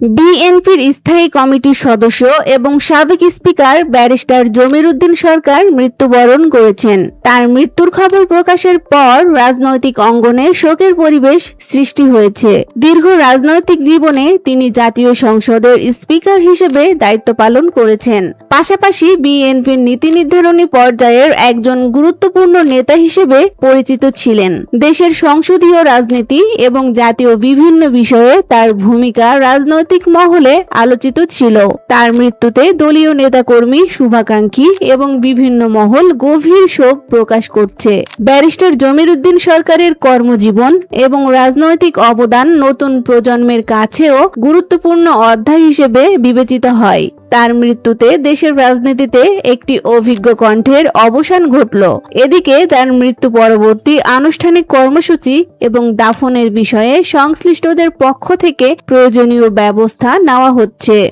বিএনপির স্থায়ী কমিটির সদস্য এবং সাবেক স্পিকার ব্যারিস্টার জমির উদ্দিন সরকার মৃত্যুবরণ করেছেন। তার মৃত্যুর খবর প্রকাশের পর রাজনৈতিক অঙ্গনে শোকের পরিবেশ সৃষ্টি হয়েছে। দীর্ঘ রাজনৈতিক জীবনে তিনি জাতীয় সংসদের স্পিকার হিসেবে দায়িত্ব পালন করেছেন। পাশাপাশি বিএনপির নীতি নির্ধারণী পর্যায়ের একজন গুরুত্বপূর্ণ নেতা হিসেবে পরিচিত ছিলেন। দেশের সংসদীয় রাজনীতি এবং জাতীয় বিভিন্ন বিষয়ে তার ভূমিকা রাজনৈতিক মহলে আলোচিত ছিল। তার মৃত্যুতে দলীয় নেতাকর্মী, শুভাকাঙ্ক্ষী এবং বিভিন্ন মহল গভীর শোক প্রকাশ করছে। ব্যারিস্টার জমির উদ্দিন সরকারের কর্মজীবন এবং রাজনৈতিক অবদান নতুন প্রজন্মের কাছেও গুরুত্বপূর্ণ অধ্যায় হিসেবে বিবেচিত হয়। তার মৃত্যুতে দেশের রাজনীতিতে একটি অভিজ্ঞ কণ্ঠের অবসান ঘটল। এদিকে তার মৃত্যু পরবর্তী আনুষ্ঠানিক কর্মসূচি এবং দাফনের বিষয়ে সংশ্লিষ্টদের পক্ষ থেকে প্রয়োজনীয় ব্যবস্থা নেওয়া হচ্ছে।